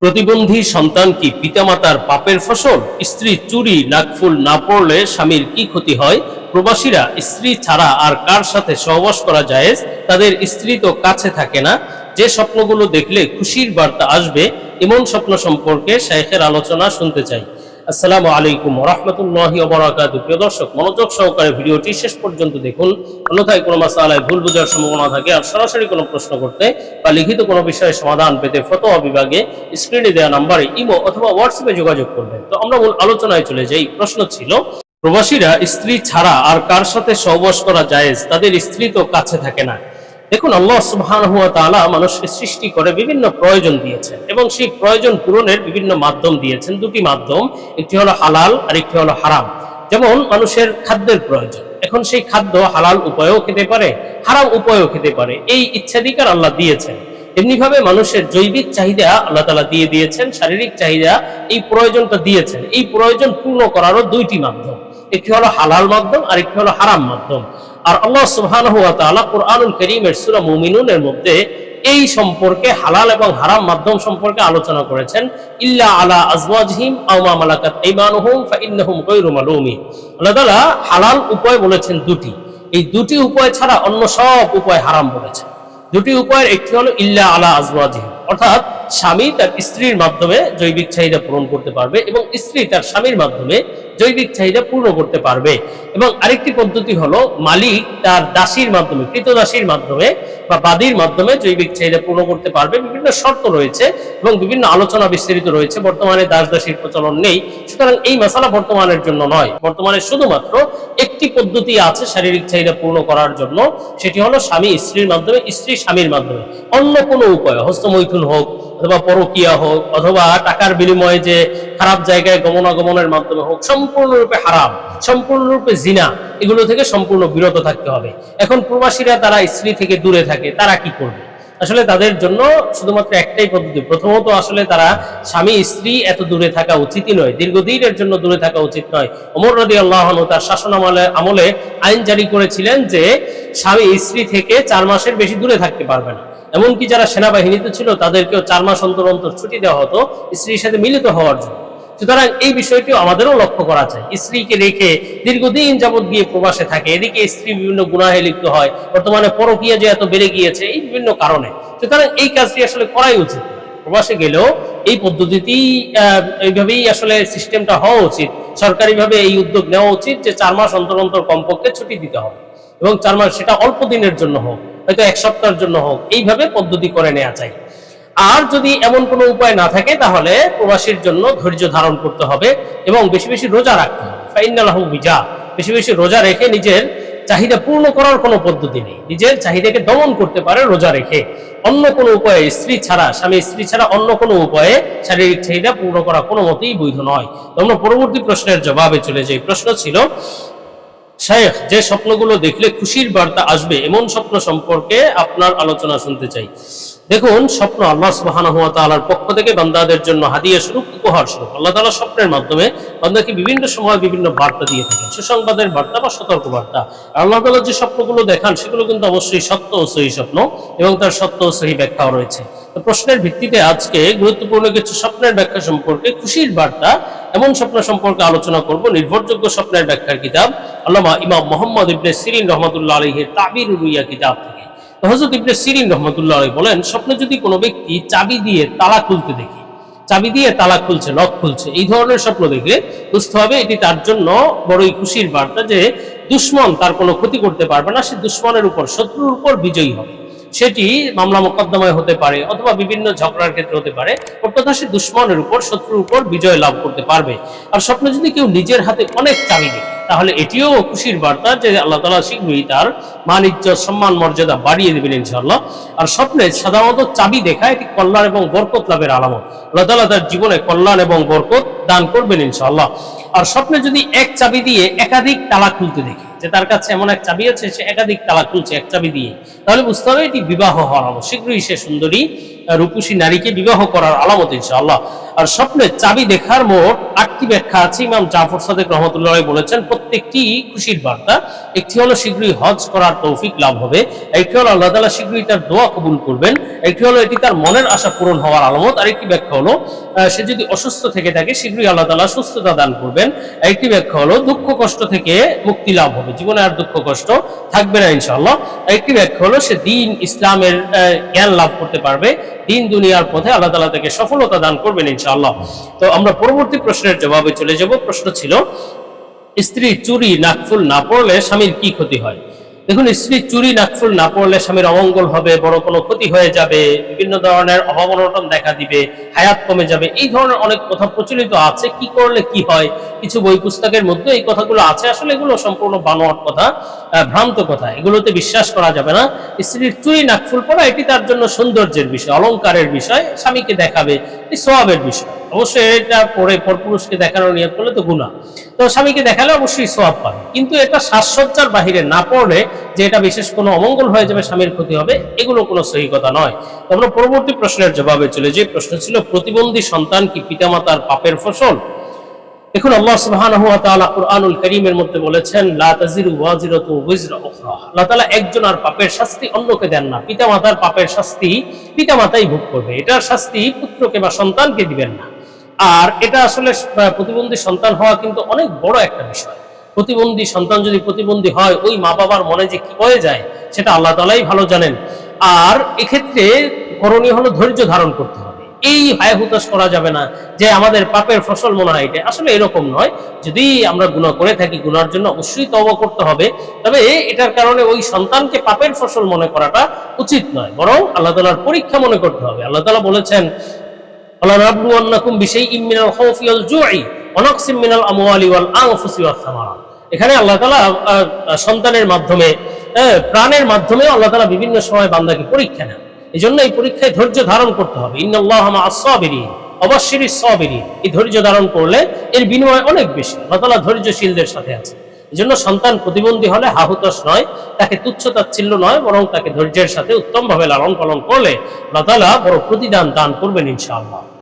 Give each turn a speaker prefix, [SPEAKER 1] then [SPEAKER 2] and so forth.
[SPEAKER 1] প্রতিবন্ধী সন্তান কি পিতামাতার পাপের ফসল? স্ত্রী চুরি নাকফুল না পড়লে স্বামীর কি ক্ষতি হয়? প্রবাসীরা স্ত্রী ছাড়া আর কার সাথে সহবাস করা জায়েজ? তাদের স্ত্রী তো কাছে থাকে না। যে স্বপ্নগুলো দেখলে খুশির বার্তা আসবে এমন স্বপ্ন সম্পর্কে শাইখের আলোচনা শুনতে চাই। আসসালামু আলাইকুম ওয়া রাহমাতুল্লাহি ওয়া বারাকাতুহু। প্রিয় দর্শক, মনোযোগ সহকারে ভিডিওটি শেষ পর্যন্ত দেখুন, অন্যথায় কোনো মাসআলায় ভুল বোঝার সম্ভাবনা থাকে। আর সরাসরি কোনো প্রশ্ন করতে বা লিখিত কোনো বিষয়ে সমাধান পেতে ফতোয়া বিভাগে স্ক্রিনে দেওয়া নম্বরে ইমো অথবা হোয়াটসঅ্যাপে যোগাযোগ করবেন। তো আমরা মূল আলোচনায় চলে যাই। প্রশ্ন ছিল, প্রবাসীরা স্ত্রী ছাড়া আর কার সাথে সহবাস করা জায়েজ? তাদের স্ত্রী তো কাছে থাকে না। দেখুন, আল্লাহ সুবহানাহু ওয়া তাআলা মানুষকে সৃষ্টি করে বিভিন্ন প্রয়োজন দিয়েছেন এবং সেই প্রয়োজন পূরণের বিভিন্ন মাধ্যম দিয়েছেন। দুটি মাধ্যম, একটি হলো হালাল আর একটি হলো হারাম। যেমন মানুষের খাদ্যের প্রয়োজন, এখন সেই খাদ্য হালাল উপায়েও খেতে পারে, হারাম উপায়েও খেতে পারে, এই ইচ্ছাধিকার আল্লাহ দিয়েছেন। এমনিভাবে মানুষের জৈবিক চাহিদা আল্লাহ তাআলা দিয়ে দিয়েছেন, শারীরিক চাহিদা এই প্রয়োজনটা দিয়েছেন। এই প্রয়োজন পূর্ণ করারও দুইটি মাধ্যম, একটি হলো হালাল মাধ্যম আর একটি হলো হারাম মাধ্যম। আর আল্লাহ সুবহানাহু ওয়া তাআলা কুরআনুল কারীমের সূরা মুমিনুনের মধ্যে এই সম্পর্কে হালাল এবং হারাম মাধ্যম সম্পর্কে আলোচনা করেছেন। ইল্লা আলা আজওয়াজিহিম আও মা মালাকাত আইমানুহুম ফাইন্নাহুম গায়রু মালুমিন। আল্লাহ তাআলা হালাল উপায় বলেছেন দুটি, এই দুটি উপায় ছাড়া অন্য সব উপায় হারাম বলেছেন। দুটি উপায়ের একটি হলো ইল্লা আলা আজওয়াজিহিম, অর্থাৎ স্বামী তার স্ত্রীর মাধ্যমে জৈবিক চাহিদা পূরণ করতে পারবে এবং স্ত্রী তার স্বামীর মাধ্যমে জৈবিক চাহিদা পূর্ণ করতে পারবে। এবং আরেকটি পদ্ধতি হলো মালিক তার দাসীর মাধ্যমে, কৃতদাসীর মাধ্যমে বা বাদীর মাধ্যমে জৈবিক চাহিদা পূর্ণ করতে পারবে। বিভিন্ন শর্ত রয়েছে এবং বিভিন্ন আলোচনা বিস্তারিত রয়েছে। বর্তমানে দাস দাসীর প্রচলন নেই, সুতরাং এই মাসালা বর্তমানের জন্য নয়। বর্তমানে শুধুমাত্র একটি পদ্ধতি আছে শারীরিক চাহিদা পূর্ণ করার জন্য, সেটি হলো স্বামী স্ত্রীর মাধ্যমে, স্ত্রী স্বামীর মাধ্যমে। অন্য কোনো উপায়, হস্তমৈথুন হোক অথবা পরকীয়া হোক অথবা টাকার বিনিময়ে যে খারাপ জায়গায় গমনাগমনের মাধ্যমে হোক, সম্পূর্ণরূপে হারাম, সম্পূর্ণরূপে জিনা, এগুলো থেকে সম্পূর্ণ বিরত থাকতে হবে। এখন প্রবাসীরা তারা স্ত্রী থেকে দূরে থাকে, তারা কি করবে? আসলে তাদের জন্য শুধুমাত্র একটাই পদ্ধতি। প্রথমত আসলে তারা স্বামী স্ত্রী এত দূরে থাকা উচিতই নয়, দীর্ঘদিনের জন্য দূরে থাকা উচিত নয়। ওমর রাদিয়াল্লাহু আনহু তার শাসন আমলে আইন জারি করেছিলেন যে স্বামী স্ত্রী থেকে 4 মাসের বেশি দূরে থাকতে পারবে না। এমনকি যারা সেনাবাহিনীতে ছিল তাদেরকেও 4 মাস অন্তর অন্তর ছুটি দেওয়া হতো স্ত্রীর সাথে মিলিত হওয়ার জন্য। সুতরাং এই বিষয়টিও আমাদেরও লক্ষ্য করা চাই। স্ত্রীকে রেখে দীর্ঘদিন যাবৎ গিয়ে প্রবাসে থাকে, এদিকে স্ত্রী বিভিন্ন গুনাহে লিপ্ত হয়, বর্তমানে পরকীয়া যে এত বেড়ে গিয়েছে এই বিভিন্ন কারণে। সুতরাং এই কাজটি আসলে করাই উচিত। প্রবাসে গেলেও এই পদ্ধতিটি এইভাবেই আসলে সিস্টেমটা হওয়া উচিত। সরকারিভাবে এই উদ্যোগ নেওয়া উচিত যে 4 মাস অন্তর অন্তর কমপক্ষে ছুটি দিতে হবে এবং 4 মাস সেটা অল্প দিনের জন্য হোক, হয়তো 1 সপ্তাহের জন্য হোক, এইভাবে পদ্ধতি করে নেওয়া চাই। আর যদি এমন কোনো উপায় না থাকে তাহলে প্রবাসীর জন্য ধৈর্য ধারণ করতে হবে এবং বেশি বেশি রোজা রাখতে হবে। ফাইন্নালাহু বিজা, বেশি বেশি রোজা রেখে নিজের চাহিদা পূর্ণ করার কোনো পদ্ধতি নেই। নিজের চাহিদাকে দমন করতে পারে রোজা রেখে। অন্য কোনো উপায়ে স্ত্রী ছাড়া, স্বামী স্ত্রী ছাড়া অন্য কোনো উপায়ে শারীরিক চাহিদা পূর্ণ করা কোনো মতেই বৈধ নয়। তো আমরা পরবর্তী প্রশ্নের জবাবে চলে যাই। প্রশ্ন ছিল, শাইখ, যে স্বপ্নগুলো দেখলে খুশির বার্তা আসবে এমন স্বপ্ন সম্পর্কে আপনার আলোচনা শুনতে চাই। দেখুন, স্বপ্ন আল্লাহ সুবহানাহু ওয়া তাআলার পক্ষ থেকে বান্দাদের জন্য হাদিয়া স্বরূপ, উপহার স্বরূপ। আল্লাহ তাআলা স্বপ্নের মাধ্যমে বান্দাকে বিভিন্ন সময় বিভিন্ন বার্তা দিয়ে থাকেন, সুসংবাদের বার্তা বা সতর্ক বার্তা। আল্লাহ তাআলা যে স্বপ্নগুলো দেখান সেগুলো কিন্তু অবশ্যই সত্য ও সহি স্বপ্ন এবং তার সত্য ও সহি ব্যাখ্যাও রয়েছে। তো প্রশ্নের ভিত্তিতে আজকে গুরুত্বপূর্ণ কিছু স্বপ্নের ব্যাখ্যা সম্পর্কে, খুশির বার্তা এমন স্বপ্ন সম্পর্কে আলোচনা করব। নির্ভরযোগ্য স্বপ্নের ব্যাখ্যার কিতাব আল্লামা ইমাম মুহাম্মদ ইবনে সিরিন রাহমাতুল্লাহ আলাইহির তাবিরুর রুইয়া কিতাব থেকে। হযরত ইবনে সিরিন রাহমাতুল্লাহ আলাইহি বলেন, স্বপ্নে যদি কোনো ব্যক্তি চাবি দিয়ে তালা খুলতে দেখে, চাবি দিয়ে তালা খুলছে, লক খুলছে, এই ধরনের স্বপ্ন দেখলে বুঝতে হবে এটি তার জন্য বড়ই খুশির বার্তা যে দুশমন তার কোনো ক্ষতি করতে পারবে না, সে দুশমনের উপর, শত্রুর উপর বিজয়ী হবে। সেটি মামলা মোকদ্দমায় হতে পারে অথবা বিভিন্ন ঝগড়ার ক্ষেত্রে হতে পারে, অর্থাৎ সে দুশমনের উপর, শত্রুর উপর বিজয় লাভ করতে পারবে। আর স্বপ্নে যদি কেউ নিজের হাতে অনেক চাবি দেখে তাহলে এটিও খুশির বার্তা যে আল্লাহ তাআলা শীঘ্রই তার মান ইজ্জত সম্মান মর্যাদা বাড়িয়ে দেবেন ইনশাআল্লাহ। আর স্বপ্নে সাধারণত চাবি দেখা এটি কল্যাণ এবং বরকত লাভের আলামত। আল্লাহ তাআলা তার জীবনে কল্যাণ এবং বরকত দান করবেন ইনশাআল্লাহ। আর স্বপ্নে যদি এক চাবি দিয়ে একাধিক তালা খুলতে দেখে, যে তার কাছে এমন এক চাবি আছে, সে একাধিক তালা খুলছে এক চাবি দিয়ে, তাহলে বুঝতে হবে এটি বিবাহ হওয়ার আলামত। শীঘ্রই সে সুন্দরী রূপসী নারীকে বিবাহ করার আলামত ইনশাআল্লাহ। আর স্বপ্নের চাবি দেখার মোট 8টি ব্যাখ্যা আছে। ইমাম জাফর সাদেক রহমতুল্লাহ বলেছেন প্রত্যেকটি খুশির বার্তা। একটি হলো শীঘ্রই হজ করার তৌফিক লাভ হবে, একটি হলো আল্লাহ তাআলা শীঘ্রই তার দোয়া কবুল করবেন, একটি হলো এটি তার মনের আশা পূরণ হওয়ার আলামত, আরেকটি ব্যাখ্যা হলো সে যদি অসুস্থ থেকে থাকে শীঘ্রই আল্লাহ তাআলা সুস্থতা দান করবেন, একটি ব্যাখ্যা হলো দুঃখ কষ্ট থেকে মুক্তি লাভ হবে, জীবনে আর দুঃখ কষ্ট থাকবে না ইনশাআল্লাহ, একটি ব্যাখ্যা হলো সে দ্বীন ইসলামের জ্ঞান লাভ করতে পারবে, দিন দুনিয়ার পথে আল্লাহ তাআলা তাকে সফলতা দান করবেন ইনশাআল্লাহ। তো আমরা পরবর্তী প্রশ্নের জবাবে চলে যাব। প্রশ্ন ছিল স্ত্রী চুরি নাকফুল না পড়লে স্বামীর কি ক্ষতি হয়। দেখুন, স্ত্রী চুরি নাকফুল না পড়লে স্বামীর অমঙ্গল হবে, বড় কোনো ক্ষতি হয়ে যাবে, বিভিন্ন ধরনের অভাব অনটন দেখা দিবে, হায়াত কমে যাবে, এই ধরনের অনেক কথা প্রচলিত আছে। কি করলে কি হয়, কিছু বই পুস্তকের মধ্যে এই কথাগুলো আছে। আসলে এগুলো সম্পূর্ণ বানোয়াট কথা, ভ্রান্ত কথা, এগুলোতে বিশ্বাস করা যাবে না। স্ত্রীর চুরি নাকফুল পড়া এটি তার জন্য সৌন্দর্যের বিষয়, অলংকারের বিষয়, স্বামীকে দেখাবে, এই সওয়াবের বিষয়। অবশ্যই এটা পরে পরপুরুষকে দেখানোর নিয়ত করলে তো গুনাহ, তো স্বামীকে দেখালে অবশ্যই সওয়াব পাবে। কিন্তু এটা সাজসজ্জার বাহিরে না পড়লে যে এটা বিশেষ কোনো অমঙ্গল হয়ে যাবে, স্বামীর ক্ষতি হবে, এগুলো কোনো সহি কথা নয়। তো আমরা পরবর্তী প্রশ্নের জবাবে চলে যে প্রশ্ন ছিল প্রতিবন্ধী সন্তান কি পিতামাতার পাপের ফসল। দেখুন, আল্লাহ সুবহানাহু ওয়া তাআলা কুরআনুল কারীমের মধ্যে বলেছেন লা তাজিরু ওয়াজিরাতু ওয়িজরা উখরা। আল্লাহ তাআলা একজনের পাপের শাস্তি অন্যকে দেন না, পিতামাতার পাপের শাস্তি পিতামাতাই ভোগ করবে, এটার শাস্তি পুত্রকে বা সন্তানকে দিবেন না। আর এটা আসলে প্রতিবন্ধী সন্তান হওয়া কিন্তু অনেক বড় একটা বিষয়। প্রতিবন্ধী সন্তান যদি প্রতিবন্ধী হয়, ওই মা বাবার মনে যে কি হয়ে যায় সেটা আল্লাহ তাআলাই ভালো জানেন। আর এক্ষেত্রে করণীয় হলো ধৈর্য ধারণ করতে হবে। এই হায় হুতাশ করা যাবে না যে আমাদের পাপের ফসল মনে হয়, এটা আসলে এরকম নয়। যদি আমরা গুনাহ করে থাকি, গুনার জন্য অবশ্যই তওবা করতে হবে, তবে এটার কারণে ওই সন্তানকে পাপের ফসল মনে করাটা উচিত নয়, বরং আল্লাহ তাআলার পরীক্ষা মনে করতে হবে। আল্লাহ তাআলা বলেছেন ওয়ালানাবলুওয়ান্নাকুম বিশাইইম মিনাল খাউফি ওয়াল জু'i ওয়া নাকসিম মিনাল আমওয়ালি ওয়াল আনফুসি ওয়াস সামারাত। এখানে আল্লাহ তাআলা সন্তানের মাধ্যমে, প্রাণের মাধ্যমে আল্লাহ তাআলা বিভিন্ন সময় বান্দাকে পরীক্ষা নেন। এজন্য এই পরীক্ষায় ধৈর্য ধারণ করতে হবে। ইন্নাল্লাহা মা'আস সাবিরিন, অবশ্যই সাবিরিন। এই ধৈর্য ধারণ করলে এর বিনিময় অনেক বেশি। আল্লাহ তাআলা ধৈর্যশীলদের সাথে আছে। এজন্য সন্তান প্রতিবন্ধী হলে হাহুতাশ নয়, তাকে তুচ্ছ তাচ্ছিল্য নয়, বরং তাকে ধৈর্যের সাথে উত্তমভাবে লালন পালন করলে আল্লাহ তাআলা বড় প্রতিদান দান করবেন ইনশাআল্লাহ।